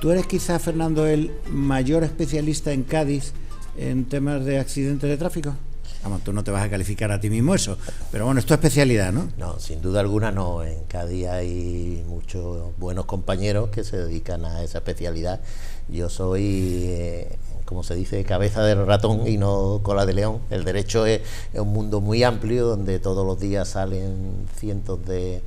tú eres quizá, Fernando, el mayor especialista en Cádiz en temas de accidentes de tráfico. Vamos, tú no te vas a calificar a ti mismo eso, pero bueno, es tu especialidad, ¿no? No, sin duda alguna no. En Cádiz hay muchos buenos compañeros que se dedican a esa especialidad. Yo soy, como se dice, cabeza de ratón y no cola de león. El derecho es un mundo muy amplio donde todos los días salen cientos de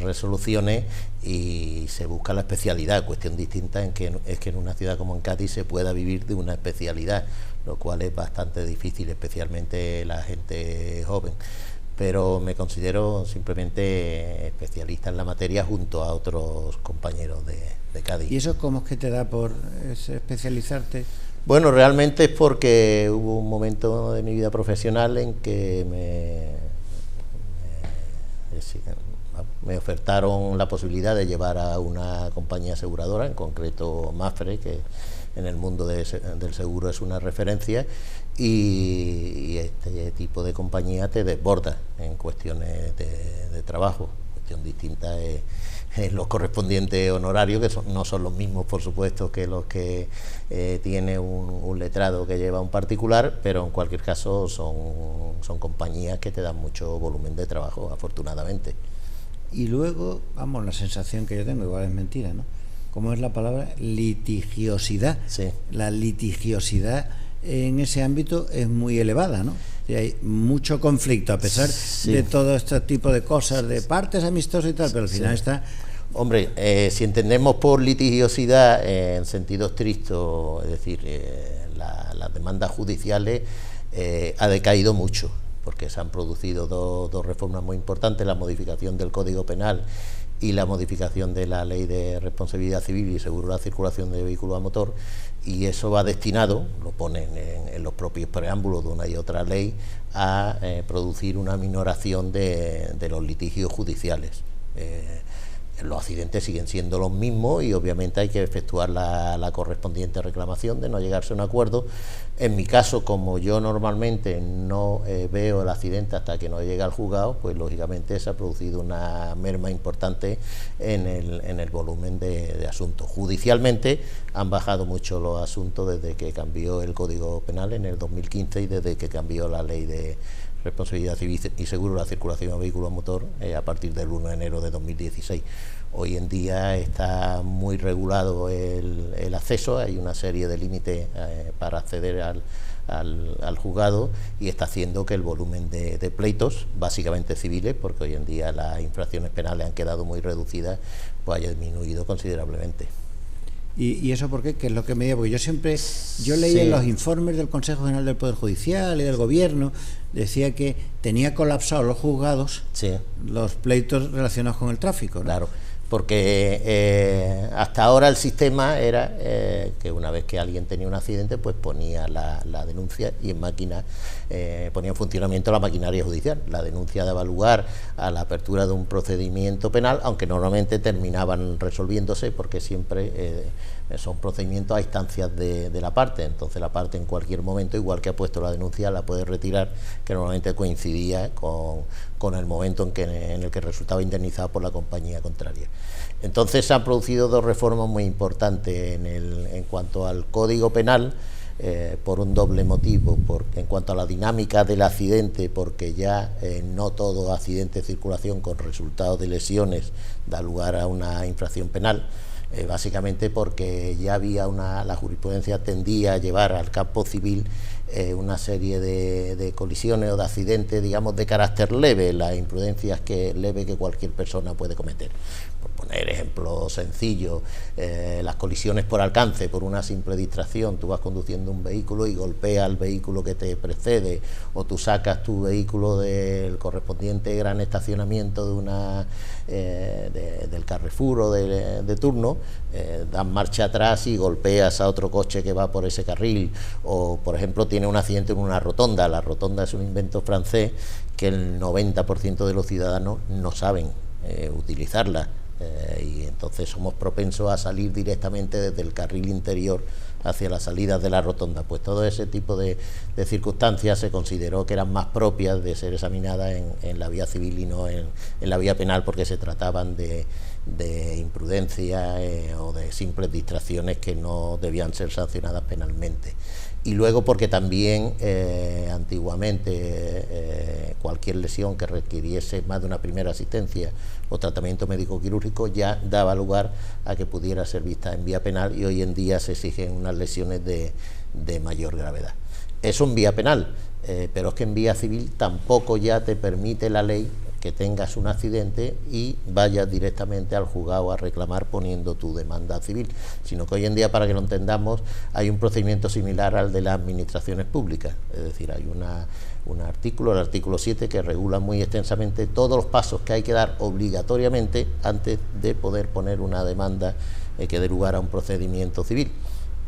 resoluciones y se busca la especialidad. Cuestión distinta es que en una ciudad como en Cádiz se pueda vivir de una especialidad, lo cual es bastante difícil, especialmente la gente joven. Pero me considero simplemente especialista en la materia junto a otros compañeros de Cádiz. ¿Y eso cómo es que te da por especializarte? Bueno, realmente es porque hubo un momento de mi vida profesional en que me ofertaron la posibilidad de llevar a una compañía aseguradora, en concreto Mapfre, que en el mundo del seguro es una referencia, y este tipo de compañía te desborda en cuestiones de trabajo. Cuestión distinta es los correspondientes honorarios, que no son los mismos, por supuesto, que los que tiene un letrado que lleva un particular, pero en cualquier caso son compañías que te dan mucho volumen de trabajo, afortunadamente. Y luego, vamos, la sensación que yo tengo, igual es mentira, ¿no? ¿Cómo es la palabra? Litigiosidad. Sí. La litigiosidad en ese ámbito es muy elevada, ¿no? Y hay mucho conflicto, a pesar de todo este tipo de cosas, de partes amistosas y tal, pero al final está... Hombre, si entendemos por litigiosidad en sentido estricto, es decir, las demandas judiciales, ha decaído mucho, porque se han producido dos reformas muy importantes, la modificación del Código Penal y la modificación de la Ley de Responsabilidad Civil y Seguro de la Circulación de Vehículos a Motor, y eso va destinado, lo ponen en los propios preámbulos de una y otra ley, a producir una minoración de los litigios judiciales. Los accidentes siguen siendo los mismos y obviamente hay que efectuar la correspondiente reclamación de no llegarse a un acuerdo. En mi caso, como yo normalmente no veo el accidente hasta que no llega al juzgado, pues lógicamente se ha producido una merma importante en el volumen de asuntos. Judicialmente han bajado mucho los asuntos desde que cambió el Código Penal en el 2015 y desde que cambió la Ley de Responsabilidad Civil y Seguro de la Circulación de Vehículos a Motor a partir del 1 de enero de 2016. Hoy en día está muy regulado el acceso, hay una serie de límites para acceder al juzgado, y está haciendo que el volumen de pleitos, básicamente civiles, porque hoy en día las infracciones penales han quedado muy reducidas, pues haya disminuido considerablemente. ¿Y eso por qué? ¿Qué es lo que me dio? Porque yo leí en los informes del Consejo General del Poder Judicial y del Gobierno, decía que tenía colapsados los juzgados, los pleitos relacionados con el tráfico, ¿no? Claro, porque hasta ahora el sistema era que una vez que alguien tenía un accidente, pues ponía la denuncia y en máquina ponía en funcionamiento la maquinaria judicial. La denuncia daba lugar a la apertura de un procedimiento penal, aunque normalmente terminaban resolviéndose porque siempre son procedimientos a instancias de la parte. Entonces la parte en cualquier momento, igual que ha puesto la denuncia, la puede retirar, que normalmente coincidía con el momento en el que resultaba indemnizado por la compañía contraria. Entonces se han producido dos reformas muy importantes en cuanto al Código Penal, por un doble motivo, porque en cuanto a la dinámica del accidente, porque ya no todo accidente de circulación con resultados de lesiones da lugar a una infracción penal, básicamente porque ya había la jurisprudencia tendía a llevar al campo civil una serie de colisiones o de accidentes, digamos, de carácter leve, las imprudencias leve que cualquier persona puede cometer. Por poner ejemplos sencillos, las colisiones por alcance, por una simple distracción. Tú vas conduciendo un vehículo y golpeas al vehículo que te precede, o tú sacas tu vehículo del correspondiente gran estacionamiento del Carrefour o de turno, das marcha atrás y golpeas a otro coche que va por ese carril, o por ejemplo tiene un accidente en una rotonda. La rotonda es un invento francés que el 90% de los ciudadanos no saben utilizarla, y entonces somos propensos a salir directamente desde el carril interior hacia las salidas de la rotonda. Pues todo ese tipo de circunstancias se consideró que eran más propias de ser examinadas en la vía civil y no en la vía penal, porque se trataban de de imprudencia o de simples distracciones que no debían ser sancionadas penalmente. Y luego porque también antiguamente cualquier lesión que requiriese más de una primera asistencia o tratamiento médico-quirúrgico ya daba lugar a que pudiera ser vista en vía penal, y hoy en día se exigen unas lesiones de mayor gravedad. Eso en vía penal, pero es que en vía civil tampoco ya te permite la ley que tengas un accidente y vayas directamente al juzgado a reclamar poniendo tu demanda civil, sino que hoy en día, para que lo entendamos, hay un procedimiento similar al de las administraciones públicas, es decir, hay un artículo, el artículo 7, que regula muy extensamente todos los pasos que hay que dar obligatoriamente antes de poder poner una demanda que dé lugar a un procedimiento civil,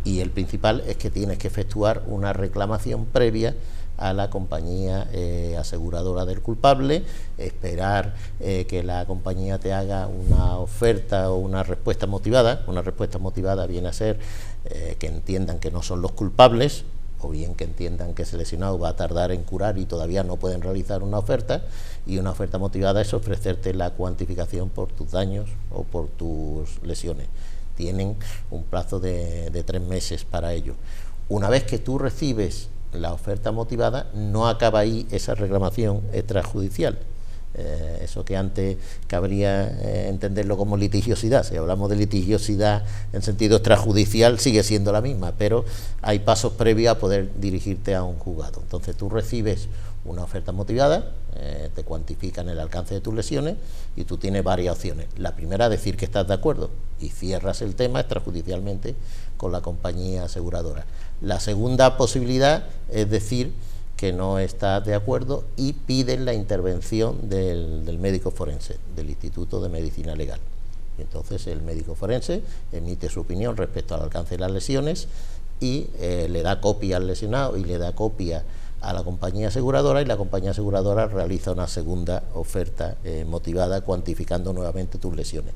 y el principal es que tienes que efectuar una reclamación previa a la compañía aseguradora del culpable, esperar que la compañía te haga una oferta o una respuesta motivada. Una respuesta motivada viene a ser que entiendan que no son los culpables, o bien que entiendan que ese lesionado va a tardar en curar y todavía no pueden realizar una oferta, y una oferta motivada es ofrecerte la cuantificación por tus daños o por tus lesiones. Tienen un plazo de 3 meses para ello. Una vez que tú recibes la oferta motivada, no acaba ahí esa reclamación extrajudicial. Eso que antes cabría entenderlo como litigiosidad. Si hablamos de litigiosidad en sentido extrajudicial, sigue siendo la misma, pero hay pasos previos a poder dirigirte a un juzgado. Entonces tú recibes una oferta motivada, te cuantifican el alcance de tus lesiones y tú tienes varias opciones. La primera, decir que estás de acuerdo y cierras el tema extrajudicialmente con la compañía aseguradora. La segunda posibilidad es decir que no estás de acuerdo y piden la intervención del médico forense, del Instituto de Medicina Legal. Y entonces el médico forense emite su opinión respecto al alcance de las lesiones y le da copia al lesionado y le da copia a la compañía aseguradora, y la compañía aseguradora realiza una segunda oferta motivada cuantificando nuevamente tus lesiones.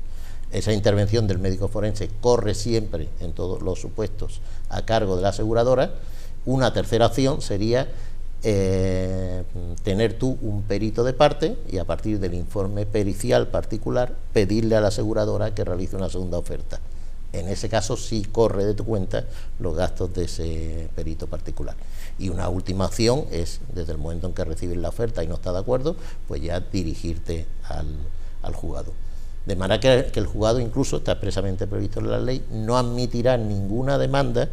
Esa intervención del médico forense corre siempre, en todos los supuestos, a cargo de la aseguradora. Una tercera opción sería tener tú un perito de parte y, a partir del informe pericial particular, pedirle a la aseguradora que realice una segunda oferta. En ese caso sí corre de tu cuenta los gastos de ese perito particular. Y una última opción es, desde el momento en que recibes la oferta y no estás de acuerdo, pues ya dirigirte al juzgado. De manera que el juzgado, incluso está expresamente previsto en la ley, no admitirá ninguna demanda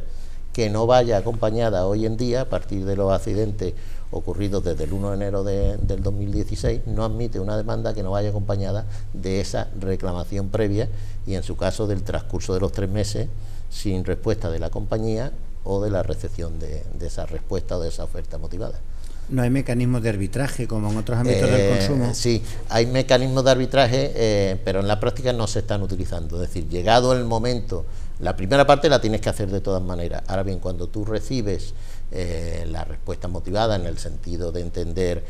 que no vaya acompañada hoy en día, a partir de los accidentes ocurridos desde el 1 de enero del 2016, no admite una demanda que no vaya acompañada de esa reclamación previa, y en su caso del transcurso de los 3 meses sin respuesta de la compañía o de la recepción de esa respuesta o de esa oferta motivada. ¿No hay mecanismos de arbitraje como en otros ámbitos del consumo? Sí, hay mecanismos de arbitraje, pero en la práctica no se están utilizando. Es decir, llegado el momento, la primera parte la tienes que hacer de todas maneras. Ahora bien, cuando tú recibes la respuesta motivada, en el sentido de entender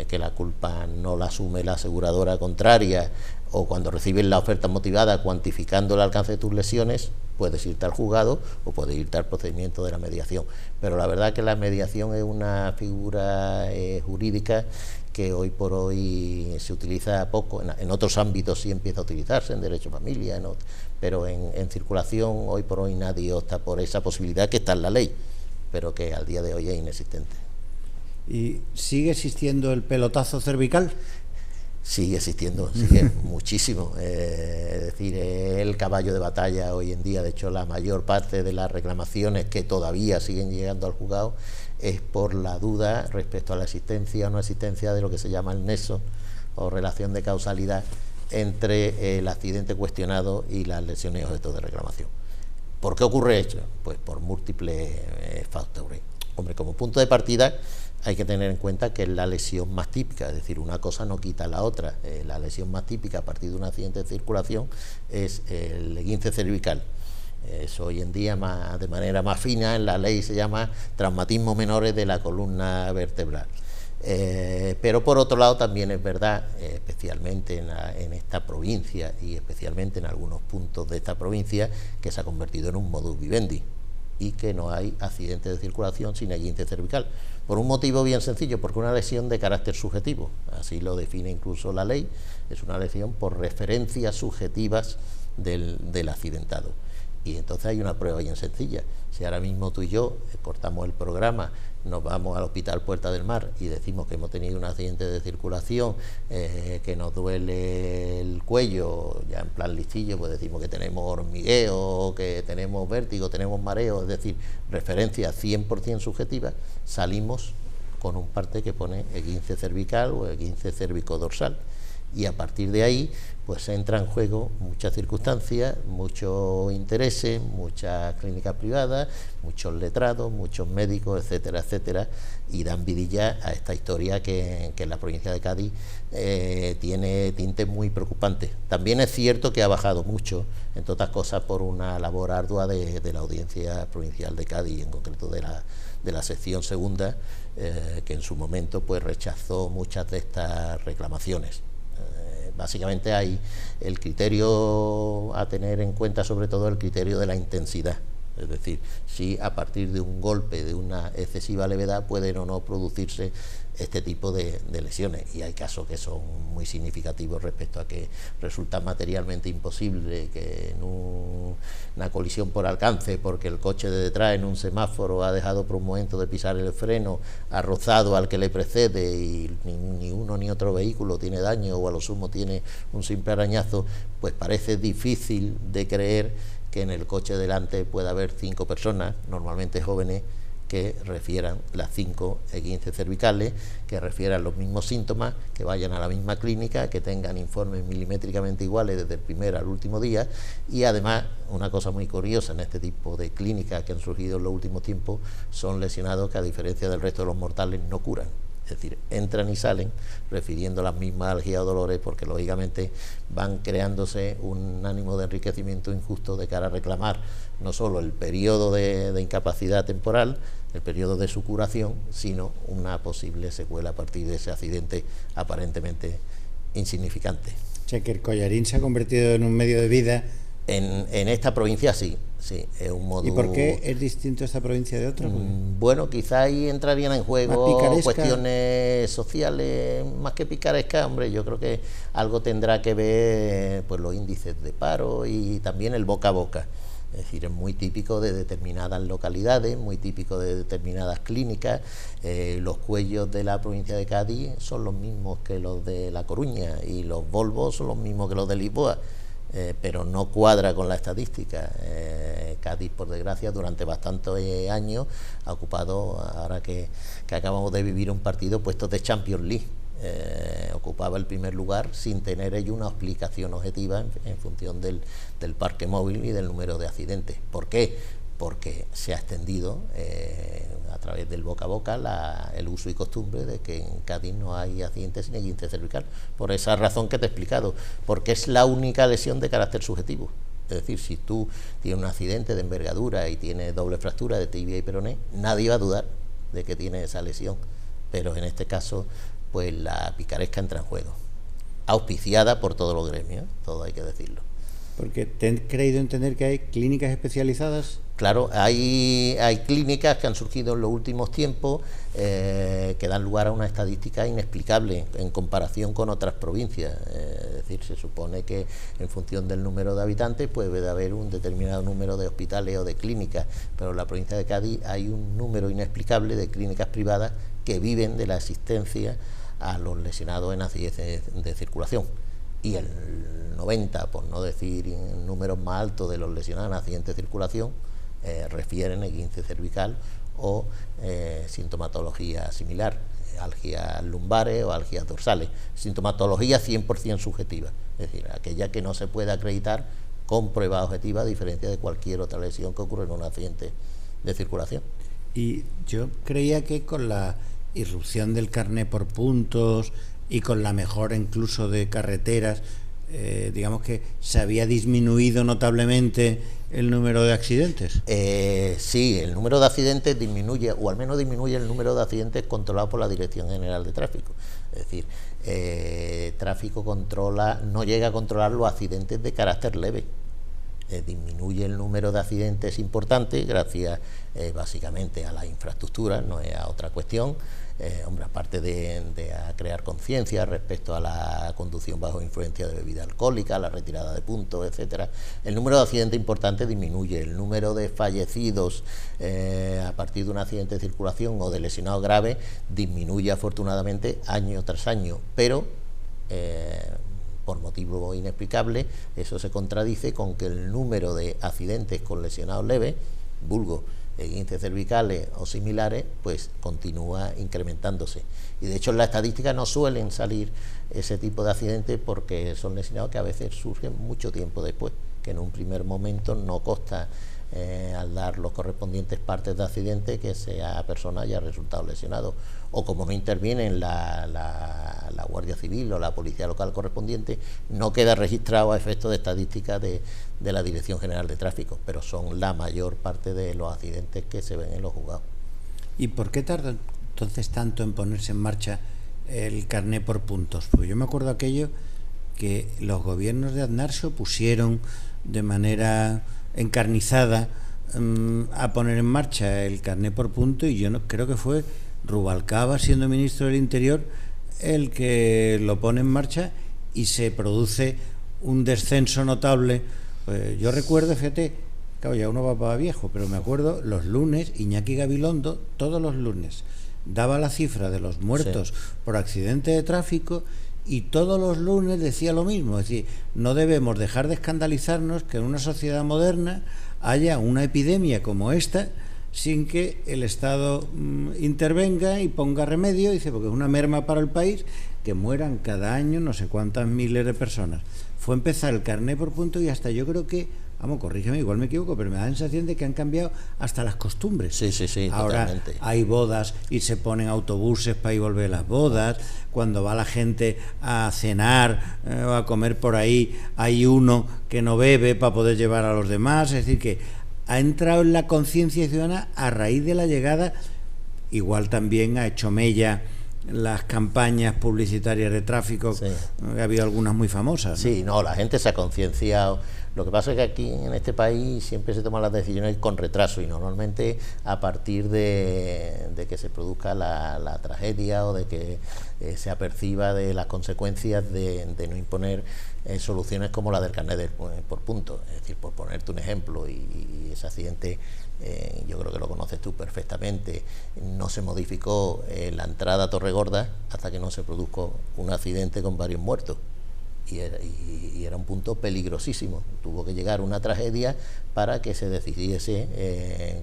que la culpa no la asume la aseguradora contraria, o cuando recibes la oferta motivada cuantificando el alcance de tus lesiones, puedes irte al juzgado o puedes irte al procedimiento de la mediación. Pero la verdad que la mediación es una figura jurídica que hoy por hoy se utiliza poco. En otros ámbitos sí empieza a utilizarse, en derecho de familia, pero en circulación hoy por hoy nadie opta por esa posibilidad, que está en la ley, pero que al día de hoy es inexistente. ¿Y sigue existiendo el pelotazo cervical? Sigue existiendo, sigue muchísimo. Es decir, el caballo de batalla hoy en día. De hecho, la mayor parte de las reclamaciones que todavía siguen llegando al juzgado es por la duda respecto a la existencia o no existencia de lo que se llama el nexo o relación de causalidad entre el accidente cuestionado y las lesiones objeto de reclamación. ¿Por qué ocurre esto? Pues por múltiples factores. Hombre, como punto de partida hay que tener en cuenta que es la lesión más típica, es decir, una cosa no quita la otra. La lesión más típica a partir de un accidente de circulación es el esguince cervical. Eso hoy en día, de manera más fina, en la ley se llama traumatismos menores de la columna vertebral. Pero por otro lado también es verdad, especialmente en esta provincia y especialmente en algunos puntos de esta provincia, que se ha convertido en un modus vivendi. y que no hay accidente de circulación sin esguince cervical. Por un motivo bien sencillo, porque una lesión de carácter subjetivo, así lo define incluso la ley, es una lesión por referencias subjetivas del accidentado. Y entonces hay una prueba bien sencilla. Si ahora mismo tú y yo cortamos el programa, nos vamos al Hospital Puerta del Mar y decimos que hemos tenido un accidente de circulación, que nos duele el cuello, ya en plan listillo, pues decimos que tenemos hormigueo, que tenemos vértigo, tenemos mareo, es decir, referencias 100% subjetivas, salimos con un parte que pone esguince cervical o esguince cérvico-dorsal. Y a partir de ahí pues entra en juego muchas circunstancias, muchos intereses, muchas clínicas privadas, muchos letrados, muchos médicos, etcétera, etcétera, y dan vidilla a esta historia que en la provincia de Cádiz tiene tintes muy preocupantes. También es cierto que ha bajado mucho, entre otras cosas por una labor ardua de la Audiencia Provincial de Cádiz, en concreto de la sección segunda, que en su momento pues rechazó muchas de estas reclamaciones. Básicamente hay el criterio a tener en cuenta, sobre todo el criterio de la intensidad, es decir, si a partir de un golpe de una excesiva levedad pueden o no producirse este tipo de lesiones, y hay casos que son muy significativos respecto a que resulta materialmente imposible que en una colisión por alcance, porque el coche de detrás en un semáforo ha dejado por un momento de pisar el freno, ha rozado al que le precede y ni uno ni otro vehículo tiene daño, o a lo sumo tiene un simple arañazo, pues parece difícil de creer que en el coche delante pueda haber 5 personas, normalmente jóvenes, que refieran las 5 esguinces cervicales, que refieran los mismos síntomas, que vayan a la misma clínica, que tengan informes milimétricamente iguales desde el primer al último día. Y además, una cosa muy curiosa en este tipo de clínicas que han surgido en los últimos tiempos, son lesionados que, a diferencia del resto de los mortales, no curan. Es decir, entran y salen refiriendo las mismas algías o dolores, porque lógicamente van creándose un ánimo de enriquecimiento injusto de cara a reclamar no solo el periodo de incapacidad temporal, el periodo de su curación, sino una posible secuela a partir de ese accidente aparentemente insignificante. O sea que el collarín se ha convertido en un medio de vida. En esta provincia sí, es un modo... ¿Y por qué es distinto esta provincia de otras? Bueno, quizá ahí entrarían en juego cuestiones sociales, más que picaresca, hombre, yo creo que algo tendrá que ver pues los índices de paro y también el boca a boca. Es decir, es muy típico de determinadas localidades, muy típico de determinadas clínicas. Los cuellos de la provincia de Cádiz son los mismos que los de La Coruña, y los Volvos son los mismos que los de Lisboa. Pero no cuadra con la estadística. Cádiz, por desgracia, durante bastantes años ha ocupado, ahora que acabamos de vivir un partido, puestos de Champions League. Ocupaba el primer lugar sin tener ello una explicación objetiva en función del parque móvil y del número de accidentes. ¿Por qué? Porque se ha extendido a través del boca a boca el uso y costumbre de que en Cádiz no hay accidentes sin esguince cervical, por esa razón que te he explicado, porque es la única lesión de carácter subjetivo. Es decir, si tú tienes un accidente de envergadura y tienes doble fractura de tibia y peroné, nadie va a dudar de que tienes esa lesión, pero en este caso pues la picaresca entra en juego, auspiciada por todos los gremios, todo hay que decirlo. Porque te he creído entender que hay clínicas especializadas. Claro, hay clínicas que han surgido en los últimos tiempos que dan lugar a una estadística inexplicable en comparación con otras provincias. Es decir, se supone que en función del número de habitantes pues debe haber un determinado número de hospitales o de clínicas, pero en la provincia de Cádiz hay un número inexplicable de clínicas privadas que viven de la asistencia a los lesionados en accidentes de circulación. Y el 90, por no decir números más altos, de los lesionados en accidentes de circulación refieren esguince cervical o sintomatología similar, algias lumbares o algias dorsales, sintomatología 100% subjetiva, es decir, aquella que no se puede acreditar con prueba objetiva, a diferencia de cualquier otra lesión que ocurre en un accidente de circulación. Y yo creía que con la irrupción del carné por puntos y con la mejora incluso de carreteras, digamos que se había disminuido notablemente el número de accidentes. Sí, el número de accidentes disminuye, o al menos disminuye el número de accidentes controlados por la Dirección General de Tráfico. Es decir, tráfico no llega a controlar los accidentes de carácter leve. disminuye el número de accidentes importantes gracias básicamente a la infraestructura, no es a otra cuestión. Hombre, aparte de crear conciencia respecto a la conducción bajo influencia de bebida alcohólica, la retirada de puntos, etcétera, el número de accidentes importantes disminuye, el número de fallecidos a partir de un accidente de circulación o de lesionados graves disminuye afortunadamente año tras año, pero por motivo inexplicable eso se contradice con que el número de accidentes con lesionados leves, vulgo esguinces cervicales o similares, pues continúa incrementándose. Y de hecho en la estadística no suelen salir ese tipo de accidentes porque son lesionados que a veces surgen mucho tiempo después, que en un primer momento no consta al dar los correspondientes partes de accidente que esa persona haya resultado lesionado, o como no intervienen la Guardia Civil o la Policía Local correspondiente, no queda registrado a efectos de estadística de la Dirección General de Tráfico, pero son la mayor parte de los accidentes que se ven en los juzgados. ¿Y por qué tarda entonces tanto en ponerse en marcha el carné por puntos? Porque yo me acuerdo aquello que los gobiernos de Aznar se opusieron de manera encarnizada a poner en marcha el carné por punto, y yo no creo que fue Rubalcaba, siendo ministro del Interior, el que lo pone en marcha y se produce un descenso notable. Yo recuerdo, fíjate, claro, ya uno va para viejo, pero me acuerdo los lunes, Iñaki Gabilondo, todos los lunes, daba la cifra de los muertos por accidente de tráfico, y todos los lunes decía lo mismo, es decir, no debemos dejar de escandalizarnos que en una sociedad moderna haya una epidemia como esta sin que el Estado intervenga y ponga remedio, dice, porque es una merma para el país que mueran cada año no sé cuántas miles de personas. Fue empezar el carné por punto y hasta yo creo que, vamos, corrígeme, igual me equivoco, pero me da la sensación de que han cambiado hasta las costumbres. Sí, ahora totalmente. Hay bodas y se ponen autobuses para ir a volver las bodas. Cuando va la gente a cenar o a comer por ahí, hay uno que no bebe para poder llevar a los demás. Es decir, que ha entrado en la conciencia ciudadana a raíz de la llegada. Igual también ha hecho mella las campañas publicitarias de tráfico, ha habido algunas muy famosas, ¿no? Sí, no, la gente se ha concienciado. Lo que pasa es que aquí en este país siempre se toman las decisiones con retraso, y normalmente a partir de que se produzca la tragedia o de que se aperciba de las consecuencias de no imponer soluciones como la del carnet por puntos. Es decir, por ponerte un ejemplo, y ese accidente yo creo que lo conoces tú perfectamente, no se modificó la entrada a Torregorda hasta que no se produjo un accidente con varios muertos. Y era un punto peligrosísimo. Tuvo que llegar una tragedia para que se decidiese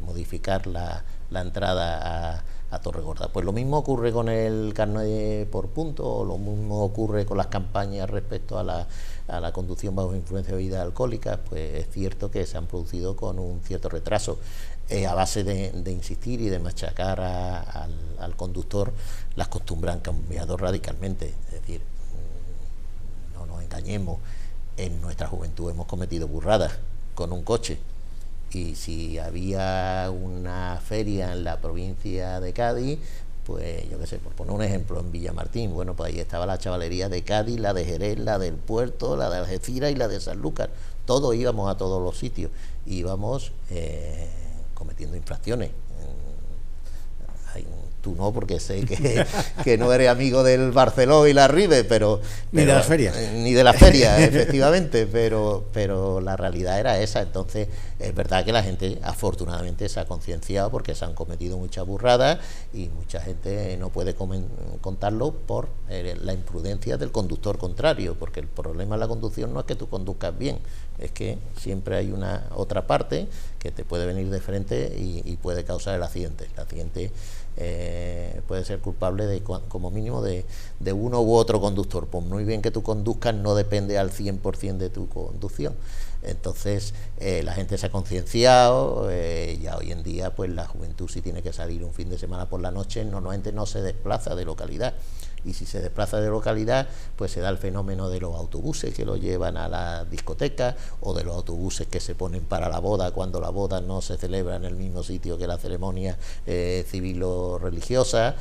modificar la entrada a Torregorda. Pues lo mismo ocurre con el carnet por punto, o lo mismo ocurre con las campañas respecto a la conducción bajo influencia de bebidas alcohólicas. Pues es cierto que se han producido con un cierto retraso. A base de insistir y de machacar al conductor, las costumbres han cambiado radicalmente. Es decir, no nos engañemos, en nuestra juventud hemos cometido burradas con un coche, y si había una feria en la provincia de Cádiz, pues yo qué sé, por poner un ejemplo, en Villamartín, bueno, pues ahí estaba la chavalería de Cádiz, la de Jerez, la del Puerto, la de Algeciras y la de Sanlúcar. Todos íbamos a todos los sitios, íbamos cometiendo infracciones. Tú no, porque sé que no eres amigo del Barceló y la Ribe, pero ni de las ferias. Ni de las ferias, efectivamente, pero la realidad era esa. Entonces, es verdad que la gente afortunadamente se ha concienciado, porque se han cometido muchas burradas y mucha gente no puede contarlo por la imprudencia del conductor contrario, porque el problema de la conducción no es que tú conduzcas bien, es que siempre hay una otra parte que te puede venir de frente y puede causar el accidente. El accidente puede ser culpable de, como mínimo, de uno u otro conductor. Por muy bien que tú conduzcas, no depende al 100% de tu conducción. Entonces la gente se ha concienciado. Ya hoy en día pues la juventud, si tiene que salir un fin de semana por la noche, normalmente no se desplaza de localidad, y si se desplaza de localidad, pues se da el fenómeno de los autobuses que lo llevan a la discoteca, o de los autobuses que se ponen para la boda cuando la boda no se celebra en el mismo sitio que la ceremonia civil o religiosa.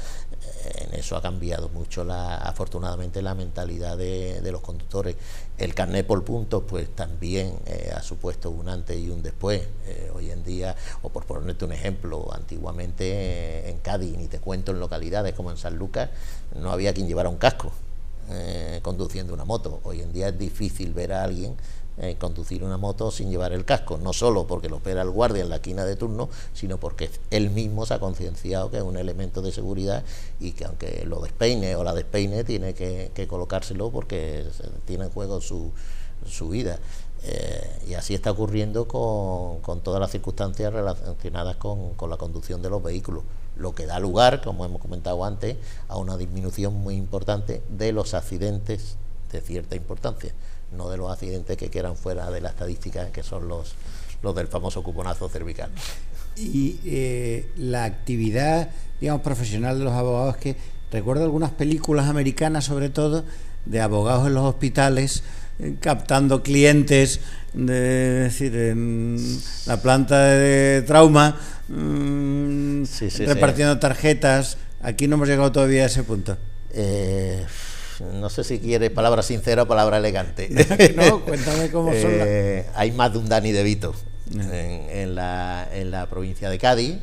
En eso ha cambiado mucho, afortunadamente, la mentalidad de los conductores. El carnet por puntos, pues también ha supuesto un antes y un después. Hoy en día, o por ponerte un ejemplo, antiguamente en Cádiz, ni te cuento en localidades como en Sanlúcar, no había quien llevara un casco conduciendo una moto. Hoy en día es difícil ver a alguien conducir una moto sin llevar el casco, no solo porque lo espera el guardia en la esquina de turno, sino porque él mismo se ha concienciado que es un elemento de seguridad y que aunque lo despeine o la despeine, tiene que colocárselo porque tiene en juego su vida. Y así está ocurriendo con todas las circunstancias relacionadas con la conducción de los vehículos, lo que da lugar, como hemos comentado antes, a una disminución muy importante de los accidentes de cierta importancia, no de los accidentes que quedan fuera de la estadística, que son los del famoso cuponazo cervical. Y la actividad, digamos, profesional de los abogados, que recuerdo algunas películas americanas, sobre todo, de abogados en los hospitales, captando clientes, es decir, en la planta de trauma, repartiendo tarjetas. Aquí no hemos llegado todavía a ese punto. No sé si quieres palabra sincera o palabra elegante. No, cuéntame cómo son. Hay más de un Dani De Vito en la provincia de Cádiz.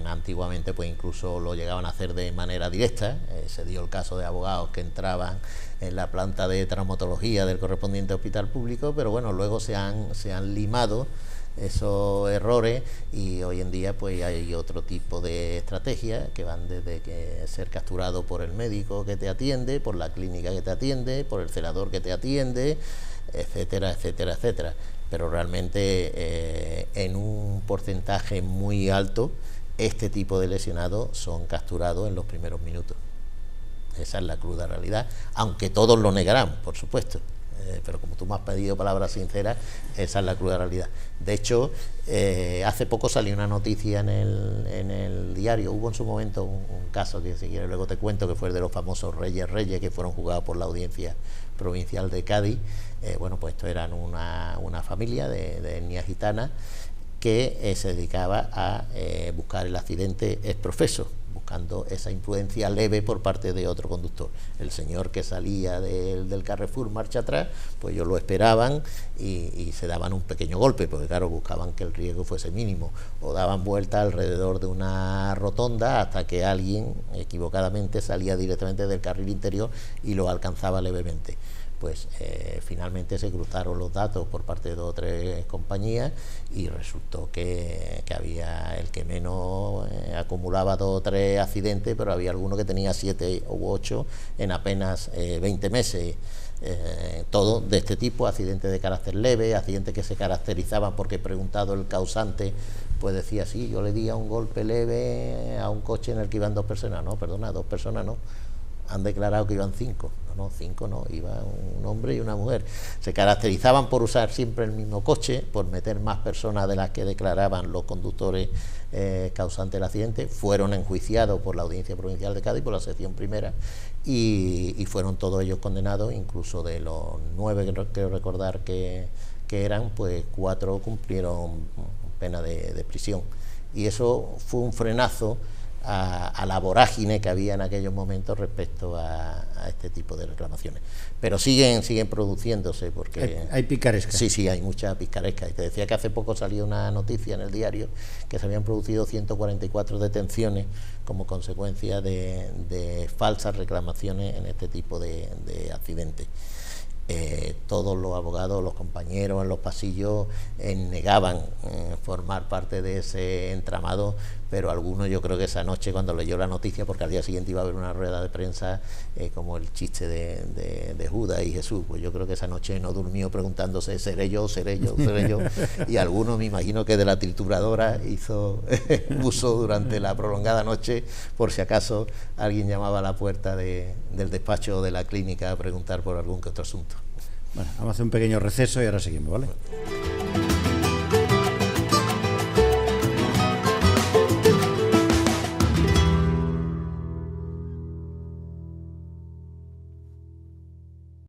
Antiguamente, pues incluso lo llegaban a hacer de manera directa. Se dio el caso de abogados que entraban en la planta de traumatología del correspondiente hospital público, pero bueno, luego se han limado esos errores y hoy en día pues hay otro tipo de estrategias que van desde que ser capturado por el médico que te atiende, por la clínica que te atiende, por el celador que te atiende, etcétera, etcétera, etcétera. Pero realmente en un porcentaje muy alto este tipo de lesionados son capturados en los primeros minutos. Esa es la cruda realidad, aunque todos lo negarán, por supuesto. Pero como tú me has pedido palabras sinceras, esa es la cruda realidad. De hecho, hace poco salió una noticia en el diario. Hubo en su momento un caso que si quieres luego te cuento, que fue el de los famosos Reyes que fueron juzgados por la Audiencia Provincial de Cádiz. Bueno, pues esto eran una familia de etnia gitana que se dedicaba a buscar el accidente exprofeso, buscando esa imprudencia leve por parte de otro conductor. El señor que salía del Carrefour marcha atrás, pues ellos lo esperaban y se daban un pequeño golpe, porque claro, buscaban que el riesgo fuese mínimo, o daban vuelta alrededor de una rotonda hasta que alguien equivocadamente salía directamente del carril interior y lo alcanzaba levemente. Pues finalmente se cruzaron los datos por parte de 2 o 3 compañías y resultó que había el que menos acumulaba 2 o 3 accidentes, pero había alguno que tenía 7 u 8 en apenas 20 meses. Todo de este tipo, accidentes de carácter leve, accidentes que se caracterizaban porque, preguntado el causante, pues decía, sí, yo le di a un golpe leve a un coche en el que iban 2 personas. No, perdona, 2 personas no. Han declarado que iban 5. No, 5 no, iba un hombre y una mujer. Se caracterizaban por usar siempre el mismo coche, por meter más personas de las que declaraban los conductores causantes del accidente. Fueron enjuiciados por la Audiencia Provincial de Cádiz, por la sección primera, y fueron todos ellos condenados. Incluso de los 9 que quiero recordar que eran, pues 4 cumplieron pena de prisión. Y eso fue un frenazo a la vorágine que había en aquellos momentos respecto a este tipo de reclamaciones. Pero siguen produciéndose, porque hay picaresca. Sí, hay mucha picaresca. Y te decía que hace poco salió una noticia en el diario que se habían producido 144 detenciones como consecuencia de falsas reclamaciones en este tipo de accidentes. Todos los abogados, los compañeros en los pasillos negaban formar parte de ese entramado, pero algunos, yo creo que esa noche, cuando leyó la noticia, porque al día siguiente iba a haber una rueda de prensa como el chiste de Judas y Jesús, pues yo creo que esa noche no durmió preguntándose, ¿seré yo? Y algunos, me imagino que de la trituradora hizo uso durante la prolongada noche, por si acaso alguien llamaba a la puerta del despacho de la clínica a preguntar por algún que otro asunto. Bueno, vamos a hacer un pequeño receso y ahora seguimos, ¿vale?